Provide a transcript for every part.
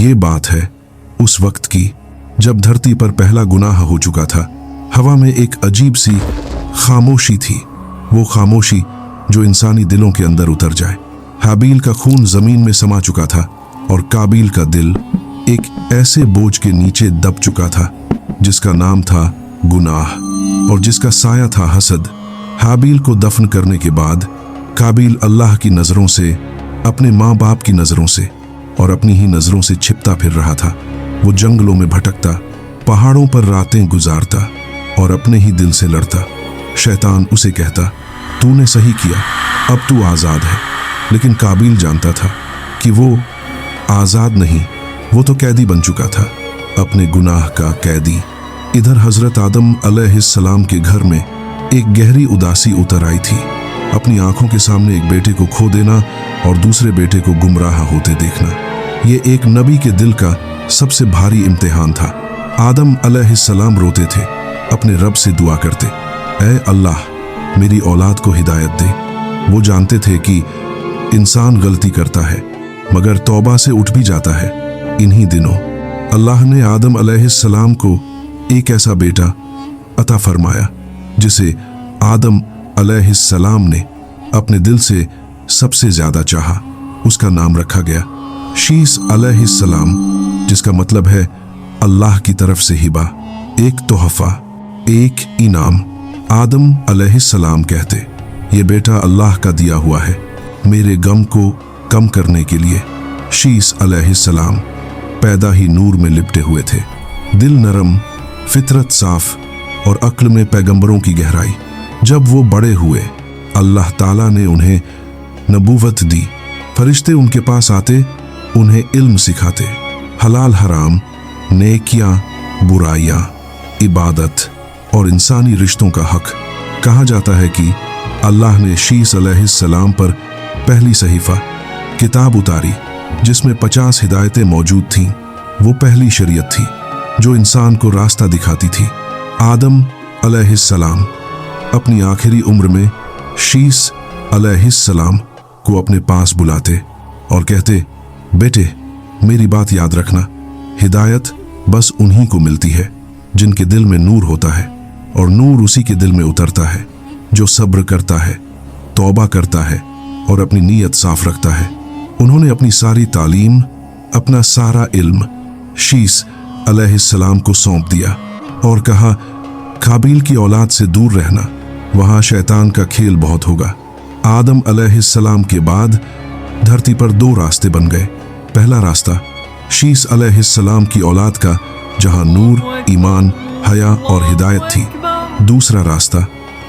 ये बात है उस वक्त की जब धरती पर पहला गुनाह हो चुका था। हवा में एक अजीब सी खामोशी थी, वो खामोशी जो इंसानी दिलों के अंदर उतर जाए। हाबील का खून जमीन में समा चुका था और काबिल का दिल एक ऐसे बोझ के नीचे दब चुका था जिसका नाम था गुनाह और जिसका साया था हसद। हाबील को दफन करने के बाद काबिल अल्लाह की नज़रों से, अपने माँ बाप की नज़रों से और अपनी ही नज़रों से छिपता फिर रहा था। वो जंगलों में भटकता, पहाड़ों पर रातें गुजारता और अपने ही दिल से लड़ता। शैतान उसे कहता, तूने सही किया, अब तू आज़ाद है। लेकिन काबिल जानता था कि वो आज़ाद नहीं, वो तो कैदी बन चुका था, अपने गुनाह का कैदी। इधर हज़रत आदम अलैहिस्सलाम के घर में एक गहरी उदासी उतर आई थी। अपनी आंखों के सामने एक बेटे को खो देना और दूसरे बेटे को गुमराह होते देखना, ये एक नबी के दिल का सबसे भारी इम्तिहान था। आदम अलैहिस्सलाम रोते थे, अपने रब से दुआ करते, ऐ अल्लाह मेरी औलाद को हिदायत दे। वो जानते थे कि इंसान गलती करता है मगर तौबा से उठ भी जाता है। इन्हीं दिनों अल्लाह ने आदम अलैहिस्सलाम को एक ऐसा बेटा अता फरमाया जिसे आदम अलैहिस्सलाम ने अपने दिल से सबसे ज्यादा चाहा। उसका नाम रखा गया शीस अलैहिस्सलाम, जिसका मतलब है अल्लाह की तरफ से हिबा, एक तोहफा, एक इनाम। आदम अलैहिस्सलाम कहते, ये बेटा अल्लाह का दिया हुआ है मेरे गम को कम करने के लिए। शीस अलैहिस्सलाम पैदा ही नूर में लिपटे हुए थे, दिल नरम, फितरत साफ और अक्ल में पैगंबरों की गहराई। जब वो बड़े हुए अल्लाह ताला ने उन्हें नबूवत दी। फरिश्ते उनके पास आते, उन्हें इल्म सिखाते, हलाल हराम, नेकियां बुराइयां, इबादत और इंसानी रिश्तों का हक। कहा जाता है कि अल्लाह ने शीस अलैहिस्सलाम पर पहली सहीफा किताब उतारी जिसमें 50 हिदायतें मौजूद थीं। वो पहली शरीयत थी जो इंसान को रास्ता दिखाती थी। आदम अलैहिस्सलाम अपनी आखिरी उम्र में शीस अलैहिस्सलाम को अपने पास बुलाते और कहते, बेटे मेरी बात याद रखना, हिदायत बस उन्हीं को मिलती है जिनके दिल में नूर होता है और नूर उसी के दिल में उतरता है जो सब्र करता है, तौबा करता है और अपनी नीयत साफ रखता है। उन्होंने अपनी सारी तालीम, अपना सारा इल्म शीस अलैहिस्सलाम को सौंप दिया और कहा, काबिल की औलाद से दूर रहना, वहां शैतान का खेल बहुत होगा। आदम अलैहिस्सलाम के बाद धरती पर 2 रास्ते बन गए। पहला रास्ता शीस अलैहिस्सलाम की औलाद का, जहां नूर, ईमान, हया और हिदायत थी। दूसरा रास्ता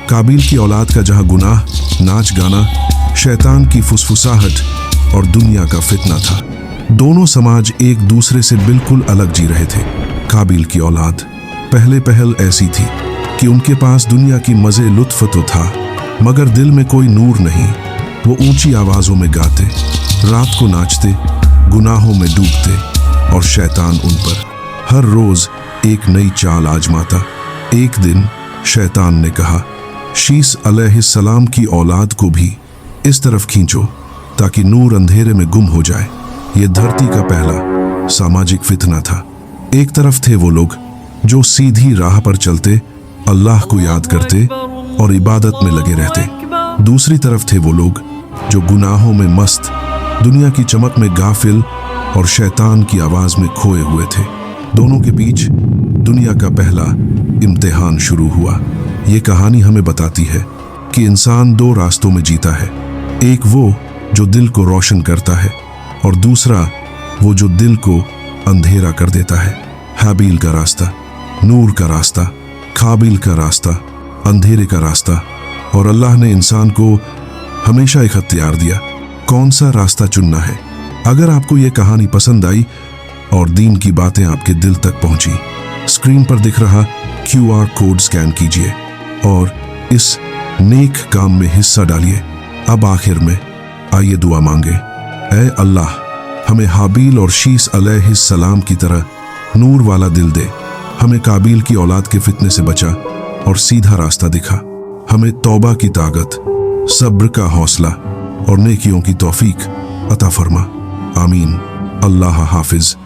काबिल की औलाद का, जहां गुनाह, नाच गाना, शैतान की फुसफुसाहट और दुनिया का फितना था। दोनों समाज एक दूसरे से बिल्कुल अलग जी रहे थे। काबिल की औलाद पहले पहल ऐसी थी कि उनके पास दुनिया की मजे लुत्फ तो था मगर दिल में कोई नूर नहीं। वो ऊंची आवाजों में गाते, रात को नाचते, गुनाहों में डूबते और शैतान उन पर हर रोज एक नई चाल आजमाता। एक दिन शैतान ने कहा, शीस अलैहिस्सलाम की औलाद को भी इस तरफ खींचो ताकि नूर अंधेरे में गुम हो जाए। ये धरती का पहला सामाजिक फितना था। एक तरफ थे वो लोग जो सीधी राह पर चलते, अल्लाह को याद करते और इबादत में लगे रहते। दूसरी तरफ थे वो लोग जो गुनाहों में मस्त, दुनिया की चमक में गाफिल और शैतान की आवाज में खोए हुए थे। दोनों के बीच दुनिया का पहला इम्तिहान शुरू हुआ। ये कहानी हमें बताती है कि इंसान 2 रास्तों में जीता है, एक वो जो दिल को रोशन करता है और दूसरा वो जो दिल को अंधेरा कर देता है। हाबील का रास्ता, नूर का रास्ता, काबिल का रास्ता, अंधेरे का रास्ता। और अल्लाह ने इंसान को हमेशा एक अख्तियार दिया, कौन सा रास्ता चुनना है। अगर आपको ये कहानी पसंद आई और दीन की बातें आपके दिल तक पहुंची, स्क्रीन पर दिख रहा QR कोड स्कैन कीजिए और इस नेक काम में हिस्सा डालिए। अब आखिर में आइए दुआ मांगे। ऐ अल्लाह, हमें हाबील और शीस अलैहिस्सलाम की तरह नूर वाला दिल दे। हमें काबिल की औलाद के फितने से बचा और सीधा रास्ता दिखा। हमें तौबा की ताकत, सब्र का हौसला और नेकियों की तौफीक अता फरमा। आमीन। अल्लाह हाफिज।